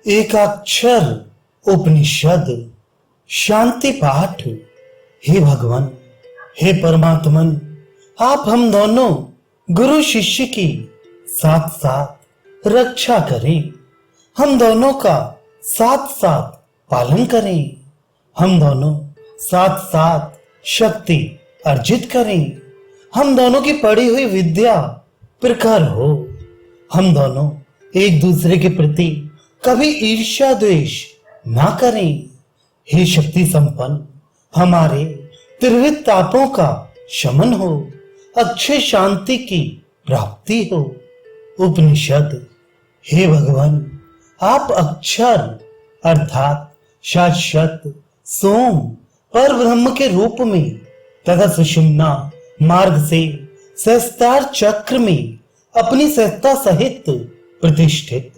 एकाक्षर उपनिषद शांति पाठ। हे भगवान, हे परमात्मन, आप हम दोनों गुरु शिष्य की साथ साथ रक्षा करें। हम दोनों का साथ साथ पालन करें। हम दोनों साथ साथ शक्ति अर्जित करें। हम दोनों की पढ़ी हुई विद्या प्रखर हो। हम दोनों एक दूसरे के प्रति कभी ईर्ष्या द्वेष ना करें। हे शक्ति संपन्न, हमारे त्रिविध तापों का शमन हो, अक्षय शांति की प्राप्ति हो। उपनिषद। हे भगवान, आप अक्षर अर्थात शाश्वत सोम पर ब्रह्म के रूप में तथा सुषुम्ना मार्ग से सहस्त्रार चक्र में अपनी सहजता सहित प्रतिष्ठित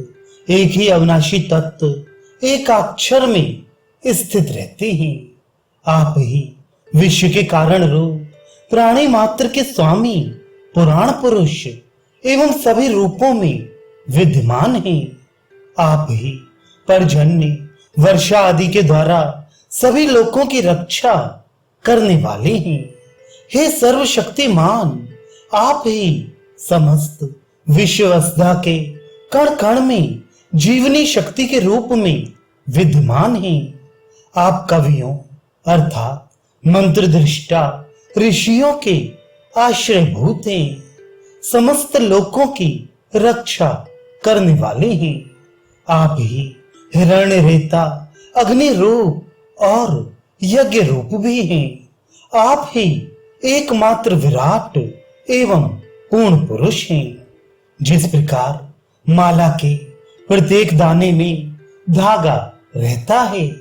एक ही अविनाशी तत्व एक अक्षर में स्थित रहते हैं। आप ही विश्व के कारण रूप, प्राणी मात्र के स्वामी, पुराण पुरुष एवं सभी रूपों में विद्यमान हैं। आप ही पर्जन्य, वर्षा आदि के द्वारा सभी लोगों की रक्षा करने वाले हैं। हे सर्वशक्तिमान, आप ही समस्त विश्ववस्था के कण कण में जीवनी शक्ति के रूप में विद्यमान हैं। आप कवियों अर्थात मंत्र दृष्टा ऋषियों के आश्रयभूत हैं। समस्त लोकों की रक्षा करने वाले हैं। आप ही हिरण्य रेता, अग्नि रूप और यज्ञ रूप भी हैं। आप ही एकमात्र विराट एवं पूर्ण पुरुष हैं। जिस प्रकार माला के प्रत्येक दाने में धागा रहता है,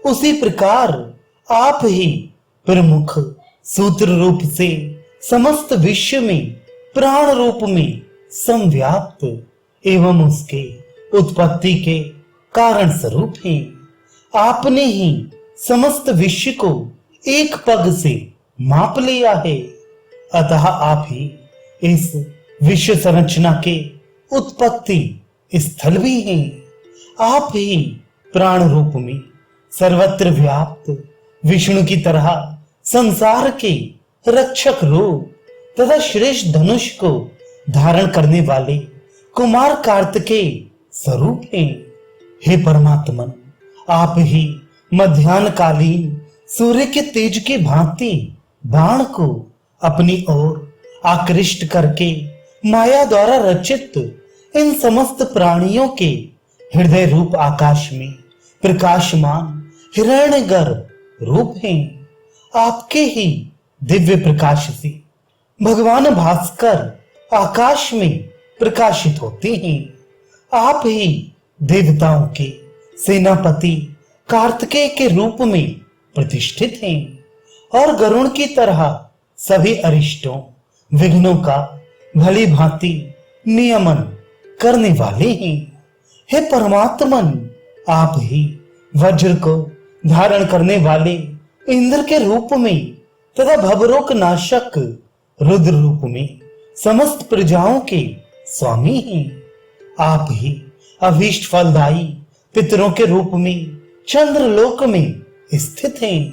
उसी प्रकार आप ही प्रमुख सूत्र रूप से समस्त विश्व में प्राण रूप में संव्याप्त एवं उसके उत्पत्ति के कारण स्वरूप हैं। आपने ही समस्त विश्व को एक पग से माप लिया है, अतः आप ही इस विश्व संरचना के उत्पत्ति स्थल भी हैं। आप ही प्राण रूप में सर्वत्र व्याप्त विष्णु की तरह संसार के रक्षक रूप तथा श्रेष्ठ धनुष को धारण करने वाले कुमार कार्तिकेय स्वरूप हैं। हे परमात्मन, आप ही मध्याह्न कालीन सूर्य के तेज के भांति बाण को अपनी ओर आकृष्ट करके माया द्वारा रचित इन समस्त प्राणियों के हृदय रूप आकाश में प्रकाशमान हिरण्यगर्भ रूप हैं। आपके ही दिव्य प्रकाश से भगवान भास्कर आकाश में प्रकाशित होते हैं। आप ही देवताओं के सेनापति कार्तिकेय के रूप में प्रतिष्ठित हैं और गरुण की तरह सभी अरिष्टों विघ्नों का भली भांति नियमन करने वाले हैं। हे परमात्मन, आप ही वज्र को धारण करने वाले इंद्र के रूप में तथा भवरोग नाशक रुद्र रूप में समस्त प्रजाओं के स्वामी हैं। आप ही अभीष्ट फलदायी पितरों के रूप में चंद्रलोक में स्थित हैं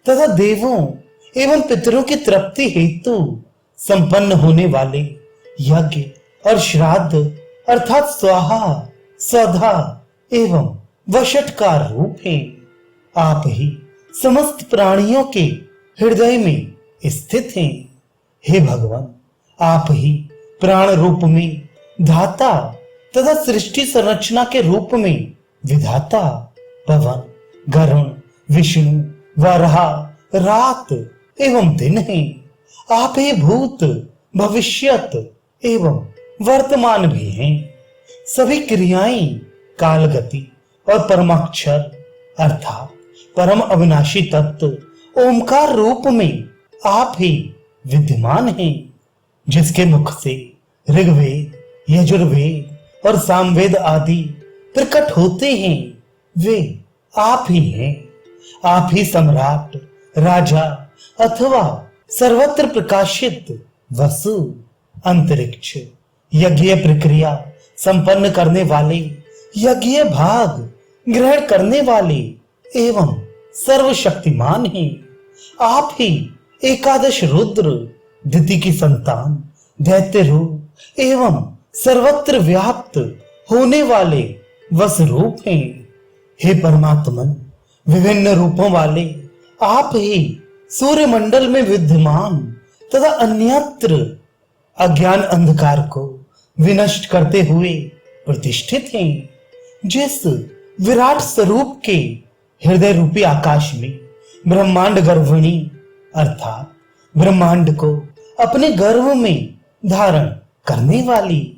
तथा देवों एवं पितरों की तृप्ति हेतु संपन्न होने वाले यज्ञ और श्राद्ध अर्थात स्वाहा स्वधा एवं वषटकार रूप हैं। आप ही समस्त प्राणियों के हृदय में स्थित हैं। हे भगवान, आप ही प्राण रूप में धाता तथा सृष्टि संरचना के रूप में विधाता पवन, गरुण, विष्णु, वराह, रात एवं दिन हैं। आप ही भूत, भविष्यत एवं वर्तमान भी हैं। सभी क्रियाएं कालगति और परमाक्षर अर्थात परम अविनाशी तत्व ओमकार रूप में आप ही विद्यमान हैं। जिसके मुख से ऋग्वेद, यजुर्वेद और सामवेद आदि प्रकट होते हैं, वे आप ही हैं। आप ही सम्राट, राजा अथवा सर्वत्र प्रकाशित वसु, अंतरिक्ष, यज्ञ प्रक्रिया संपन्न करने वाले यज्ञ भाग ग्रहण करने वाले एवं सर्वशक्तिमान हैं। आप ही एकादश रुद्र दिति की संतान दैत्य रूप एवं सर्वत्र व्याप्त होने वाले वस रूप हैं। हे परमात्मन, विभिन्न रूपों वाले आप ही सूर्य मंडल में विद्यमान तथा अन्यत्र अज्ञान अंधकार को विनष्ट करते हुए प्रतिष्ठित हैं। जिस विराट स्वरूप के हृदय रूपी आकाश में ब्रह्मांड गर्भिणी अर्थात ब्रह्मांड को अपने गर्भ में धारण करने वाली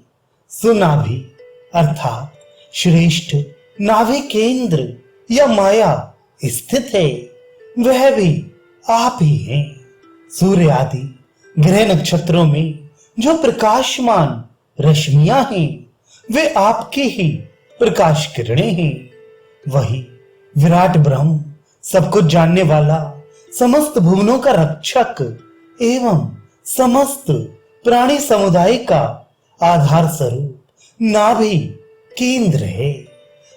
सुनाभि अर्थात श्रेष्ठ नाभि केंद्र या माया स्थित है, वह भी आप ही हैं। सूर्य आदि ग्रह नक्षत्रों में जो प्रकाशमान रश्मियां हैं, वे आपके ही प्रकाश किरणें हैं। वही विराट ब्रह्म, सब कुछ जानने वाला, समस्त भुवनों का रक्षक एवं समस्त प्राणी समुदाय का आधार स्वरूप नाभि केंद्र है।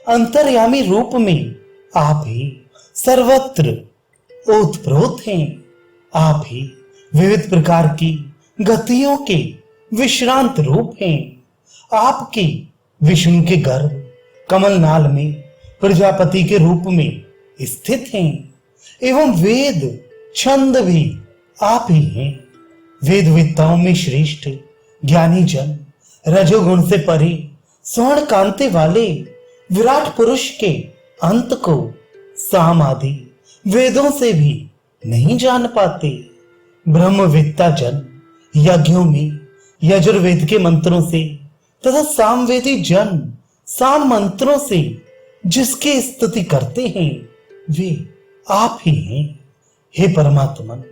अंतर्यामी रूप में आप ही सर्वत्र ओतप्रोत हैं। आप ही विविध प्रकार की गतियों के विश्रांत रूप हैं। आपकी विष्णु के गर्भ कमल नाल में प्रजापति के रूप में स्थित हैं एवं वेद छंद भी आप ही हैं। वेद विद्ताओं में श्रेष्ठ ज्ञानी जन रजोगुण से परे स्वर्ण कांति वाले विराट पुरुष के अंत को साम आदि वेदों से भी नहीं जान पाते। ब्रह्मवेत्ता जन यज्ञों में यजुर्वेद के मंत्रों से तथा सामवेदी जन साम मंत्रों से जिसकी स्तुति करते हैं, वे आप ही हैं। हे परमात्मन,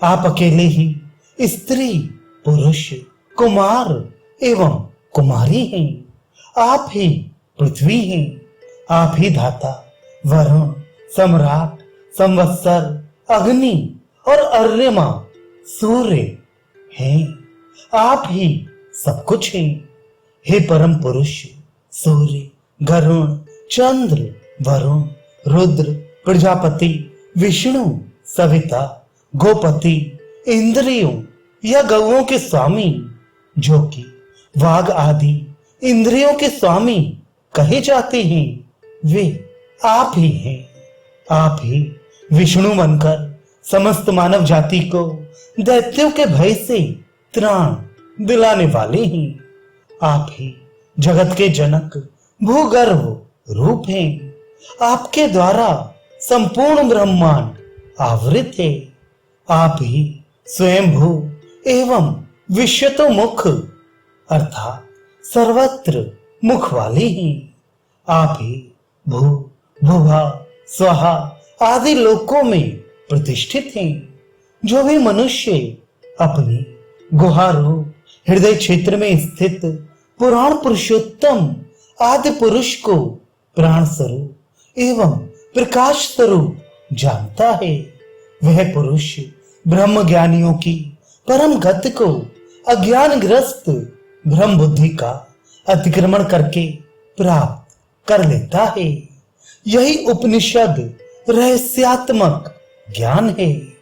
आप अकेले ही स्त्री पुरुष कुमार एवं कुमारी हैं। आप ही पृथ्वी हैं। आप ही धाता वरुण सम्राट संवत्सर अग्नि और अर्यमा सूर्य हैं। आप ही सब कुछ हैं। हे परम पुरुष, सूर्य गरुण चंद्र वरुण रुद्र प्रजापति विष्णु सविता गोपति इंद्रियों या गौओं के स्वामी, जो कि वाग आदि इंद्रियों के स्वामी कहे जाते हैं, वे आप ही हैं। आप ही विष्णु बनकर समस्त मानव जाति को दैत्यों के भय से त्राण दिलाने वाले हैं। आप ही जगत के जनक भूगर्भ रूप हैं। आपके द्वारा संपूर्ण ब्रह्मांड आवृत है। आप ही स्वयंभू एवं विश्वतोमुख अर्थात सर्वत्र मुख वाले हैं। आप ही भू भुवा स्वाहा आदि लोकों में प्रतिष्ठित हैं। जो भी मनुष्य अपनी गुहा रूप हृदय क्षेत्र में स्थित पुराण पुरुषोत्तम आदि पुरुष को प्राण स्वरूप एवं प्रकाश स्वरूप जानता है, वह पुरुष ब्रह्म ज्ञानियों की परम गति को अज्ञानग्रस्त ब्रह्म बुद्धि का अतिक्रमण करके प्राप्त कर लेता है। यही उपनिषद रहस्यात्मक ज्ञान है।